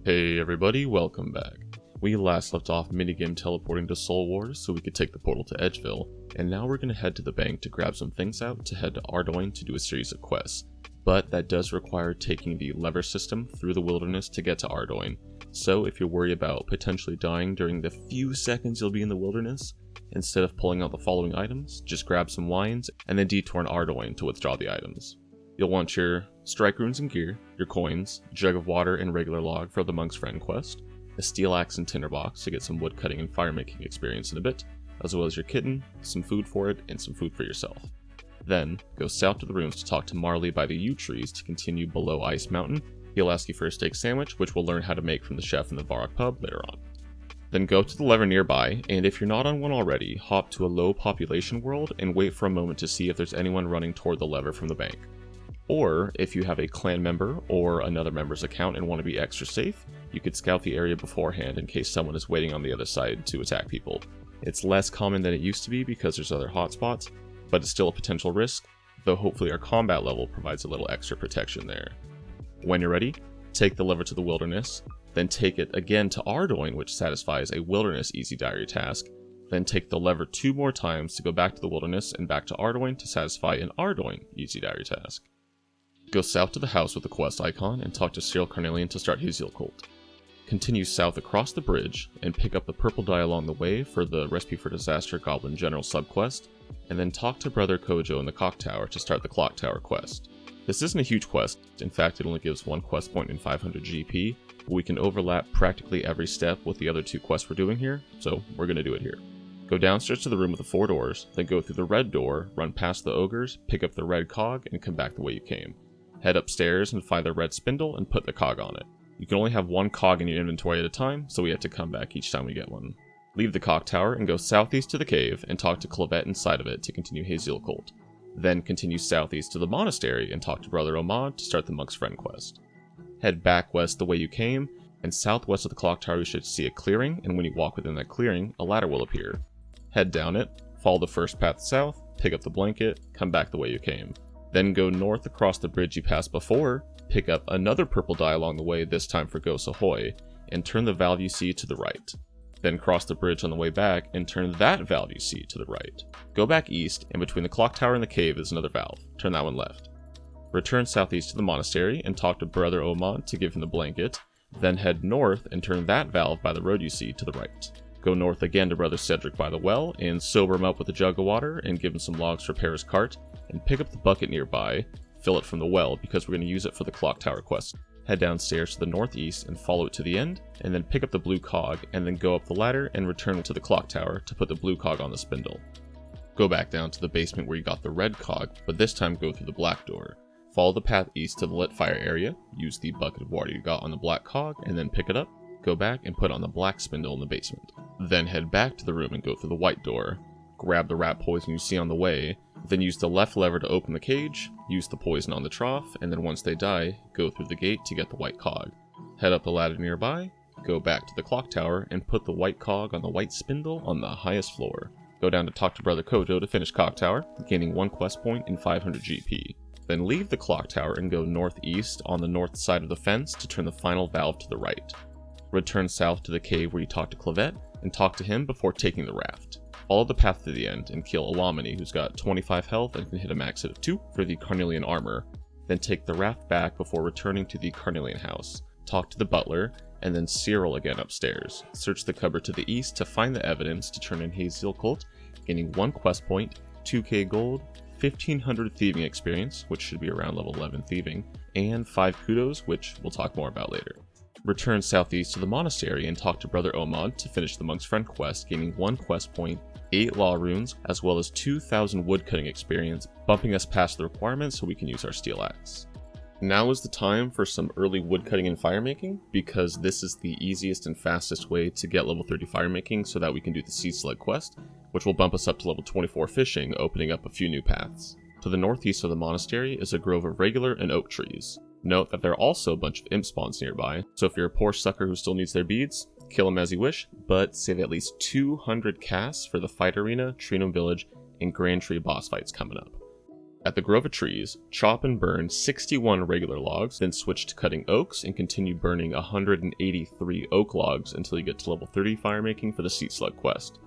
Hey everybody, welcome back. We last left off minigame teleporting to Soul Wars so we could take the portal to Edgeville, and now we're going to head to the bank to grab some things out to head to Ardougne to do a series of quests. But that does require taking the lever system through the wilderness to get to Ardougne, so if you're worried about potentially dying during the few seconds you'll be in the wilderness, instead of pulling out the following items, just grab some wines and then detour in Ardougne to withdraw the items. You'll want your strike runes and gear, your coins, jug of water and regular log for the Monk's Friend quest, a steel axe and tinderbox to get some wood cutting and fire making experience in a bit, as well as your kitten, some food for it, and some food for yourself. Then, go south to the ruins to talk to Marley by the yew trees to continue below Ice Mountain. He'll ask you for a steak sandwich, which we'll learn how to make from the chef in the Varrock pub later on. Then go to the lever nearby, and if you're not on one already, hop to a low population world and wait for a moment to see if there's anyone running toward the lever from the bank. Or, if you have a clan member or another member's account and want to be extra safe, you could scout the area beforehand in case someone is waiting on the other side to attack people. It's less common than it used to be because there's other hotspots, but it's still a potential risk, though hopefully our combat level provides a little extra protection there. When you're ready, take the lever to the wilderness, then take it again to Ardougne, which satisfies a wilderness easy diary task, then take the lever 2 more times to go back to the wilderness and back to Ardougne to satisfy an Ardougne easy diary task. Go south to the house with the quest icon and talk to Cyril Carnelian to start his Zeal Cult. Continue south across the bridge and pick up the purple die along the way for the Recipe for Disaster Goblin General subquest, and then talk to Brother Kojo in the Clock Tower to start the Clock Tower quest. This isn't a huge quest, in fact it only gives 1 quest point and 500 GP, but we can overlap practically every step with the other 2 quests we're doing here, so we're going to do it here. Go downstairs to the room with the 4 doors, then go through the red door, run past the ogres, pick up the red cog, and come back the way you came. Head upstairs and find the red spindle and put the cog on it. You can only have 1 cog in your inventory at a time, so we have to come back each time we get one. Leave the clock tower and go southeast to the cave and talk to Clavette inside of it to continue his Zeal Cult. Then continue southeast to the monastery and talk to Brother Omad to start the Monk's Friend quest. Head back west the way you came, and southwest of the clock tower you should see a clearing, and when you walk within that clearing, a ladder will appear. Head down it, follow the first path south, pick up the blanket, come back the way you came. Then go north across the bridge you passed before, pick up another purple die along the way, this time for Gos Ahoy, and turn the valve you see to the right. Then cross the bridge on the way back and turn that valve you see to the right. Go back east, and between the clock tower and the cave is another valve. Turn that one left. Return southeast to the monastery and talk to Brother Omad to give him the blanket, then head north and turn that valve by the road you see to the right. Go north again to Brother Cedric by the well and sober him up with a jug of water and give him some logs to repair his cart, and pick up the bucket nearby, fill it from the well because we're going to use it for the clock tower quest. Head downstairs to the northeast and follow it to the end, and then pick up the blue cog and then go up the ladder and return to the clock tower to put the blue cog on the spindle. Go back down to the basement where you got the red cog, but this time go through the black door. Follow the path east to the lit fire area, use the bucket of water you got on the black cog and then pick it up, go back and put on the black spindle in the basement. Then head back to the room and go through the white door. Grab the rat poison you see on the way, then use the left lever to open the cage, use the poison on the trough, and then once they die, go through the gate to get the white cog. Head up the ladder nearby, go back to the clock tower, and put the white cog on the white spindle on the highest floor. Go down to talk to Brother Kojo to finish clock tower, gaining 1 quest point and 500 GP. Then leave the clock tower and go northeast on the north side of the fence to turn the final valve to the right. Return south to the cave where you talk to Clavette, and talk to him before taking the raft. Follow the path to the end and kill Elamini, who's got 25 health and can hit a max hit of 2 for the Carnelian armor. Then take the raft back before returning to the Carnelian house. Talk to the butler, and then Cyril again upstairs. Search the cupboard to the east to find the evidence to turn in his Zeal Cult, gaining 1 quest point, 2k gold, 1500 thieving experience, which should be around level 11 thieving, and 5 kudos, which we'll talk more about later. Return southeast to the monastery and talk to Brother Omad to finish the Monk's Friend quest, gaining 1 quest point, 8 law runes, as well as 2000 woodcutting experience, bumping us past the requirements so we can use our steel axe. Now is the time for some early woodcutting and firemaking, because this is the easiest and fastest way to get level 30 firemaking so that we can do the Sea Slug quest, which will bump us up to level 24 fishing, opening up a few new paths. To the northeast of the monastery is a grove of regular and oak trees. Note that there are also a bunch of imp spawns nearby, so if you're a poor sucker who still needs their beads, kill them as you wish, but save at least 200 casts for the fight arena, Gnome Village, and Grand Tree boss fights coming up. At the Grove of Trees, chop and burn 61 regular logs, then switch to cutting oaks and continue burning 183 oak logs until you get to level 30 firemaking for the Sea Slug quest.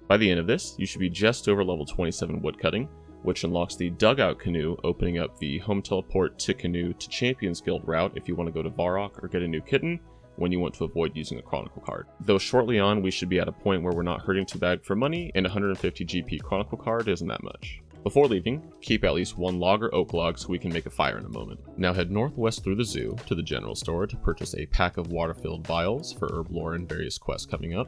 By the end of this, you should be just over level 27 woodcutting, which unlocks the Dugout Canoe, opening up the home teleport to Canoe to Champions Guild route if you want to go to Varrock or get a new kitten when you want to avoid using a Chronicle card. Though shortly on, we should be at a point where we're not hurting too bad for money, and 150 GP Chronicle card isn't that much. Before leaving, keep at least one log or oak log so we can make a fire in a moment. Now head northwest through the zoo to the general store to purchase a pack of water-filled vials for herb lore and various quests coming up,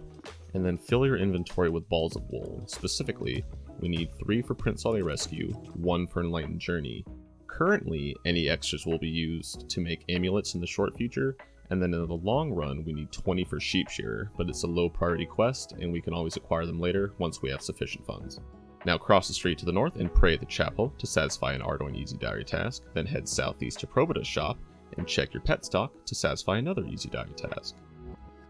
and then fill your inventory with balls of wool. Specifically, we need 3 for Prince Ollie Rescue, 1 for Enlightened Journey. Currently, any extras will be used to make amulets in the short future, and then in the long run we need 20 for Sheep Shearer, but it's a low priority quest and we can always acquire them later once we have sufficient funds. Now cross the street to the north and pray at the chapel to satisfy an Ardougne Easy Diary task, then head southeast to Probita's shop and check your pet stock to satisfy another Easy Diary task.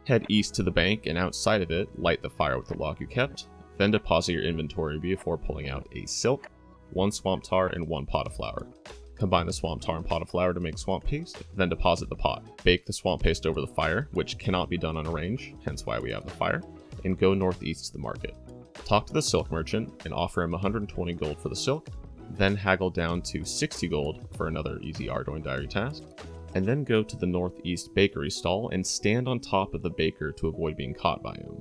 Head east to the bank and outside of it, light the fire with the log you kept, then deposit your inventory before pulling out a silk, 1 swamp tar, and 1 pot of flour. Combine the swamp tar and pot of flour to make swamp paste, then deposit the pot. Bake the swamp paste over the fire, which cannot be done on a range, hence why we have the fire, and go northeast to the market. Talk to the silk merchant and offer him 120 gold for the silk, then haggle down to 60 gold for another easy Ardougne Diary task, and then go to the northeast bakery stall and stand on top of the baker to avoid being caught by him.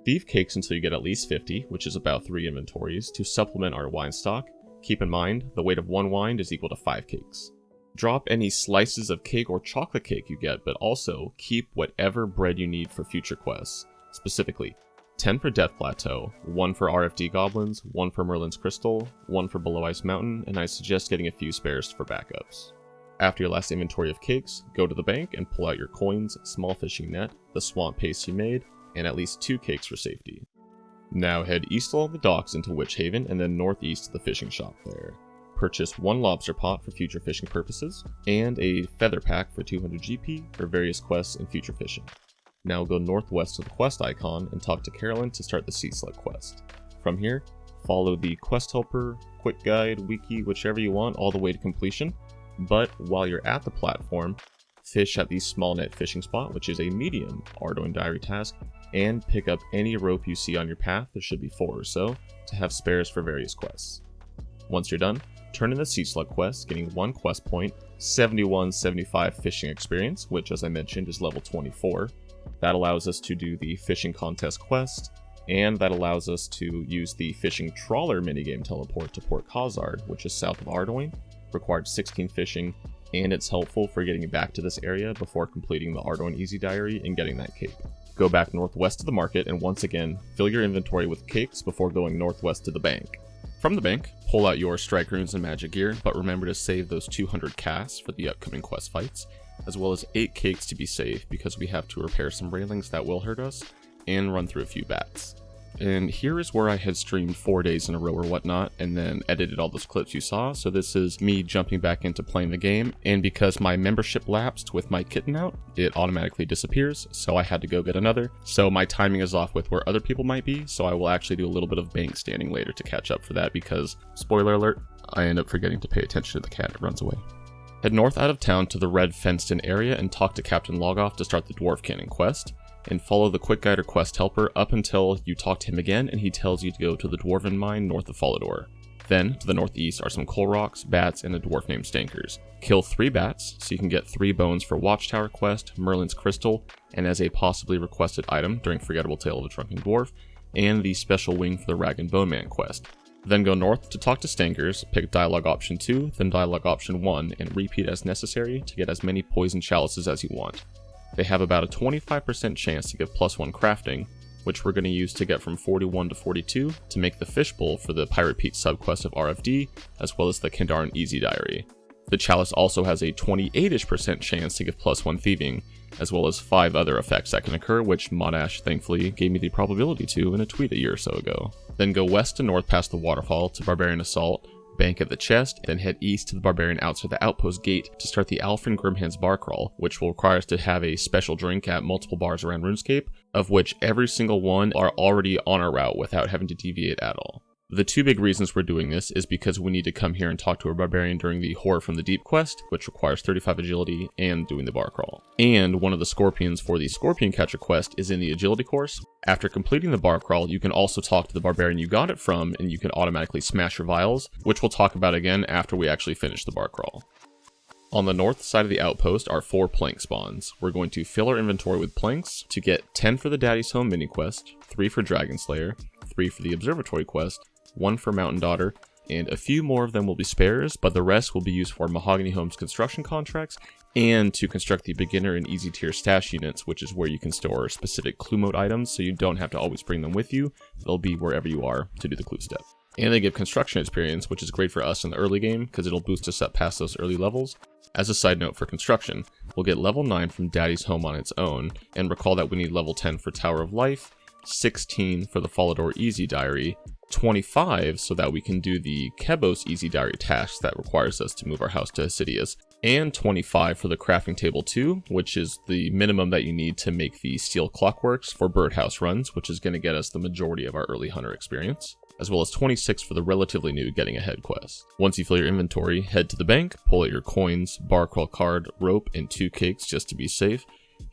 Thieve cakes until you get at least 50, which is about 3 inventories, to supplement our wine stock. Keep in mind, the weight of 1 wine is equal to 5 cakes. Drop any slices of cake or chocolate cake you get, but also keep whatever bread you need for future quests. Specifically, 10 for Death Plateau, 1 for RFD Goblins, 1 for Merlin's Crystal, 1 for Below Ice Mountain, and I suggest getting a few spares for backups. After your last inventory of cakes, go to the bank and pull out your coins, small fishing net, the swamp paste you made, and at least 2 cakes for safety. Now head east along the docks into Witch Haven and then northeast to the fishing shop there. Purchase 1 lobster pot for future fishing purposes, and a feather pack for 200 GP for various quests and future fishing. Now go northwest to the quest icon and talk to Carolyn to start the Sea Slug quest. From here, follow the quest helper, quick guide, wiki, whichever you want, all the way to completion. But while you're at the platform, fish at the small net fishing spot, which is a medium Ardougne Diary task, and pick up any rope you see on your path, there should be 4 or so, to have spares for various quests. Once you're done, turn in the Sea Slug quest, getting 1 quest point, 7175 fishing experience, which as I mentioned is level 24. That allows us to do the fishing contest quest, and that allows us to use the fishing trawler minigame teleport to Port Khazard, which is south of Ardougne, required 16 fishing, and it's helpful for getting back to this area before completing the Ardougne Easy Diary and getting that cape. Go back northwest to the market and once again, fill your inventory with cakes before going northwest to the bank. From the bank, pull out your strike runes and magic gear, but remember to save those 200 casts for the upcoming quest fights, as well as 8 cakes to be safe because we have to repair some railings that will hurt us, and run through a few bats. And here is where I had streamed 4 days in a row or whatnot, and then edited all those clips you saw, so this is me jumping back into playing the game, and because my membership lapsed with my kitten out, it automatically disappears, so I had to go get another. So my timing is off with where other people might be, so I will actually do a little bit of bank standing later to catch up for that because, spoiler alert, I end up forgetting to pay attention to the cat that runs away. Head north out of town to the red fenced-in area and talk to Captain Logoff to start the Dwarf Cannon quest, and follow the quick guide or quest helper up until you talk to him again and he tells you to go to the Dwarven Mine north of Follador. Then, to the northeast are some coal rocks, bats, and a dwarf named Stankers. Kill 3 bats, so you can get 3 bones for Watchtower quest, Merlin's Crystal, and as a possibly requested item during Forgettable Tale of a Drunken Dwarf, and the special wing for the Rag and Bone Man quest. Then go north to talk to Stankers, pick dialogue option 2, then dialogue option 1, and repeat as necessary to get as many poison chalices as you want. They have about a 25% chance to give +1 crafting, which we're going to use to get from 41 to 42 to make the fishbowl for the Pirate Pete subquest of RFD, as well as the Kendaran Easy Diary. The chalice also has a 28% chance to give +1 thieving, as well as 5 other effects that can occur, which Modash thankfully gave me the probability to in a tweet a year or so ago. Then go west to north past the waterfall to Barbarian Assault, bank at the chest, then head east to the Barbarian outside the outpost gate to start the Alfred Grimhand's bar crawl, which will require us to have a special drink at multiple bars around RuneScape, of which every single one are already on our route without having to deviate at all. The two big reasons we're doing this is because we need to come here and talk to a barbarian during the Horror from the Deep quest, which requires 35 agility and doing the bar crawl. And one of the scorpions for the Scorpion Catcher quest is in the agility course. After completing the bar crawl, you can also talk to the barbarian you got it from, and you can automatically smash your vials, which we'll talk about again after we actually finish the bar crawl. On the north side of the outpost are 4 plank spawns. We're going to fill our inventory with planks to get 10 for the Daddy's Home mini quest, 3 for Dragon Slayer, 3 for the Observatory Quest, 1 for Mountain Daughter, and a few more of them will be spares, but the rest will be used for Mahogany Home's construction contracts and to construct the beginner and easy tier stash units, which is where you can store specific clue mode items so you don't have to always bring them with you. They'll be wherever you are to do the clue step. And they give construction experience, which is great for us in the early game because it'll boost us up past those early levels. As a side note for construction, we'll get level 9 from Daddy's Home on its own, and recall that we need level 10 for Tower of Life, 16 for the Falador Easy Diary, 25 so that we can do the Kebos Easy Diary task that requires us to move our house to Hasidius, and 25 for the crafting table 2, which is the minimum that you need to make the steel clockworks for birdhouse runs, which is going to get us the majority of our early hunter experience, as well as 26 for the relatively new Getting Ahead quest. Once you fill your inventory, head to the bank, pull out your coins, bar crawl card, rope, and 2 cakes just to be safe,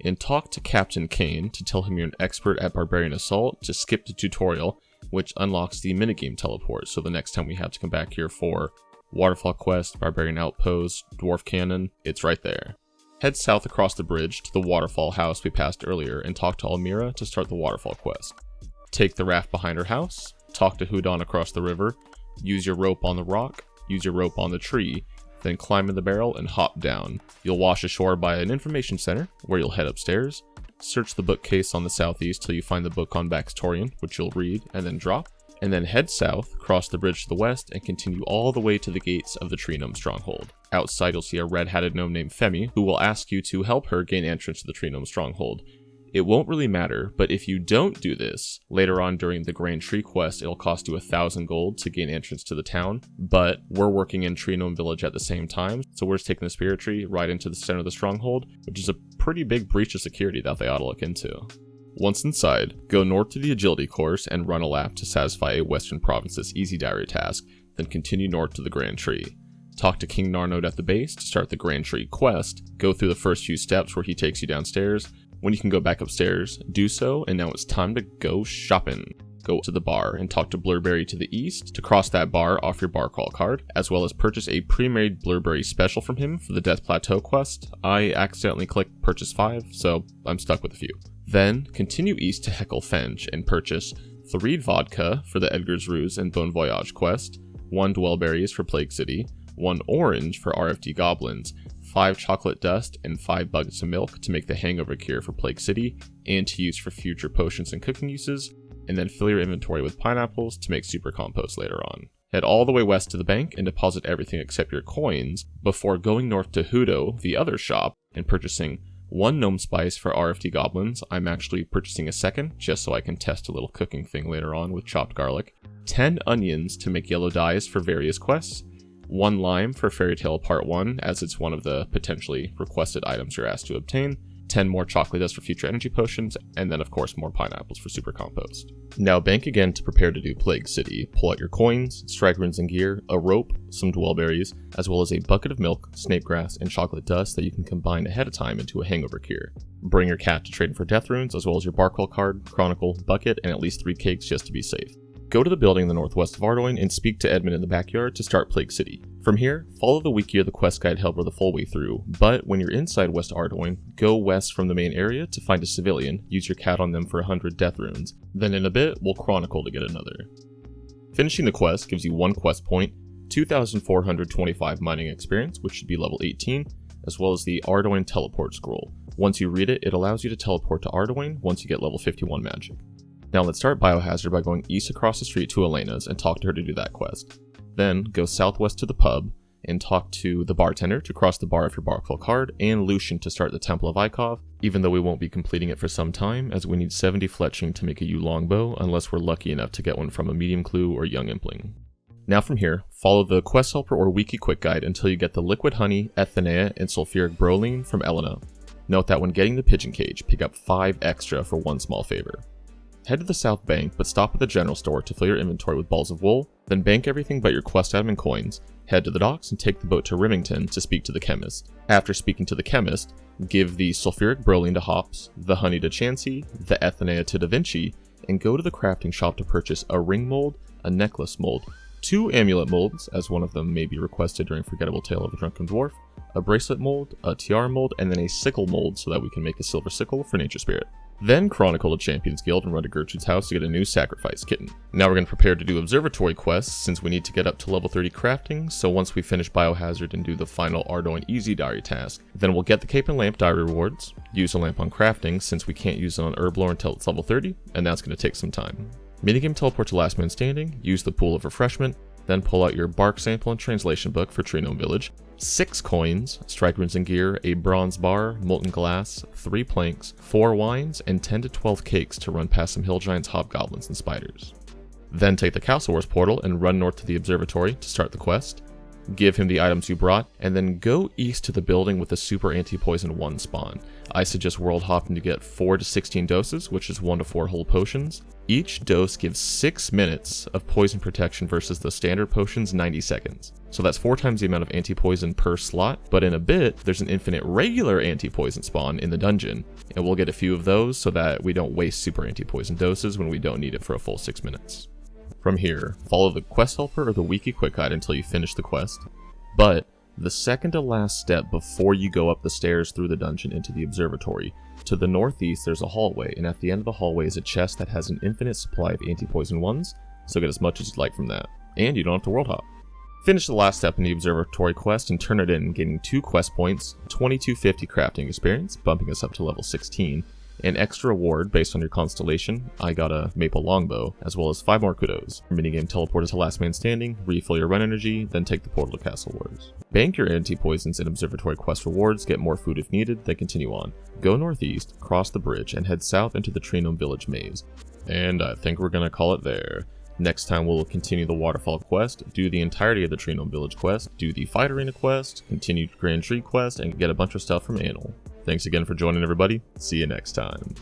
and talk to Captain Kane to tell him you're an expert at Barbarian Assault to skip the tutorial, which unlocks the minigame teleport, so the next time we have to come back here for Waterfall Quest, Barbarian Outpost, Dwarf Cannon, it's right there. Head south across the bridge to the waterfall house we passed earlier and talk to Almira to start the Waterfall Quest. Take the raft behind her house, talk to Hudon across the river, use your rope on the rock, use your rope on the tree, then climb in the barrel and hop down. You'll wash ashore by an information center, where you'll head upstairs, search the bookcase on the southeast till you find the book on Baxtorian, which you'll read and then drop, and then head south, cross the bridge to the west, and continue all the way to the gates of the Tree Gnome Stronghold. Outside you'll see a red-hatted gnome named Femi, who will ask you to help her gain entrance to the Tree Gnome Stronghold. It won't really matter, but if you don't do this, later on during the Grand Tree quest, it'll cost you 1,000 gold to gain entrance to the town, but we're working in Gnome Village at the same time, so we're just taking the Spirit Tree right into the center of the stronghold, which is a pretty big breach of security that they ought to look into. Once inside, go north to the Agility course and run a lap to satisfy a Western Province's Easy Diary task, then continue north to the Grand Tree. Talk to King Narnode at the base to start the Grand Tree quest, go through the first few steps where he takes you downstairs. When you can go back upstairs, do so, and now it's time to go shopping. Go to the bar and talk to Blurberry to the east to cross that bar off your bar crawl card, as well as purchase a pre-made Blurberry special from him for the Death Plateau quest. I accidentally clicked purchase 5, so I'm stuck with a few. Then, continue east to Heckle Fench and purchase 3 vodka for the Edgar's Ruse and Bon Voyage quest, 1 Dwellberries for Plague City, 1 orange for RFD Goblins, 5 chocolate dust, and 5 buckets of milk to make the hangover cure for Plague City, and to use for future potions and cooking uses, and then fill your inventory with pineapples to make super compost later on. Head all the way west to the bank and deposit everything except your coins, before going north to Hudo, the other shop, and purchasing 1 gnome spice for RFD Goblins. I'm actually purchasing a second, just so I can test a little cooking thing later on with chopped garlic, 10 onions to make yellow dyes for various quests, 1 lime for Fairy Tale Part 1, as it's one of the potentially requested items you're asked to obtain, 10 more chocolate dust for future energy potions, and then of course more pineapples for super compost. Now bank again to prepare to do Plague City. Pull out your coins, strike runes and gear, a rope, some dwellberries, as well as a bucket of milk, snape grass, and chocolate dust that you can combine ahead of time into a hangover cure. Bring your cat to trade for death runes, as well as your barcrawl card, chronicle, bucket, and at least 3 cakes just to be safe. Go to the building in the northwest of Ardougne and speak to Edmund in the backyard to start Plague City. From here, follow the wiki or the quest guide helper the full way through, but when you're inside West Ardougne, go west from the main area to find a civilian, use your cat on them for 100 death runes, then in a bit, we'll chronicle to get another. Finishing the quest gives you 1 quest point, 2,425 mining experience, which should be level 18, as well as the Ardougne teleport scroll. Once you read it, it allows you to teleport to Ardougne once you get level 51 magic. Now let's start Biohazard by going east across the street to Elena's and talk to her to do that quest. Then go southwest to the pub and talk to the bartender to cross the bar of your barcrawl card, and Lucian to start the Temple of Ikov, even though we won't be completing it for some time, as we need 70 fletching to make a yew longbow unless we're lucky enough to get one from a medium clue or young impling. Now from here, follow the quest helper or wiki quick guide until you get the liquid honey, ethanea, and sulfuric broline from Elena. Note that when getting the pigeon cage, pick up 5 extra for 1 small favor. Head to the south bank, but stop at the general store to fill your inventory with balls of wool, then bank everything but your quest item and coins, head to the docks and take the boat to Remington to speak to the chemist. After speaking to the chemist, give the sulfuric bromine to Hops, the honey to Chansey, the ethanea to Da Vinci, and go to the crafting shop to purchase a ring mold, a necklace mold, 2 amulet molds, as one of them may be requested during Forgettable Tale of a Drunken Dwarf, a bracelet mold, a tiara mold, and then a sickle mold so that we can make a silver sickle for Nature Spirit. Then chronicle the Champions Guild and run to Gertrude's house to get a new sacrifice kitten. Now we're going to prepare to do Observatory Quest since we need to get up to level 30 crafting, so once we finish Biohazard and do the final Ardougne Easy Diary task, then we'll get the Cape and Lamp Diary rewards, use a lamp on crafting since we can't use it on Herblore until it's level 30, and that's going to take some time. Minigame teleport to Last Man Standing, use the Pool of Refreshment, then pull out your bark sample and translation book for Gnome Village, 6 coins, strike runes and gear, a bronze bar, molten glass, 3 planks, 4 wines, and 10 to 12 cakes to run past some hill giants, hobgoblins, and spiders. Then take the Castle Wars portal and run north to the observatory to start the quest. Give him the items you brought, and then go east to the building with the super anti-poison 1 spawn. I suggest world hopping to get 4 to 16 doses, which is 1 to 4 whole potions. Each dose gives 6 minutes of poison protection versus the standard potion's 90 seconds. So that's 4 times the amount of anti-poison per slot, but in a bit, there's an infinite regular anti-poison spawn in the dungeon, and we'll get a few of those so that we don't waste super anti-poison doses when we don't need it for a full 6 minutes. From here, follow the quest helper or the wiki quick guide until you finish the quest, but the second to last step before you go up the stairs through the dungeon into the observatory, to the northeast there's a hallway, and at the end of the hallway is a chest that has an infinite supply of anti-poison ones, so get as much as you'd like from that, and you don't have to world hop. Finish the last step in the observatory quest and turn it in, getting 2 quest points, 2250 crafting experience, bumping us up to level 16, an extra reward based on your constellation. I got a maple longbow, as well as 5 more kudos. Minigame teleported to Last Man Standing, refill your run energy, then take the portal to Castle Wars. Bank your anti-poisons and observatory quest rewards, get more food if needed, then continue on. Go northeast, cross the bridge, and head south into the Gnome Village maze. And I think we're gonna call it there. Next time we'll continue the Waterfall Quest, do the entirety of the Gnome Village quest, do the Fight Arena quest, continue Grand Tree quest, and get a bunch of stuff from Anil. Thanks again for joining everybody, see you next time.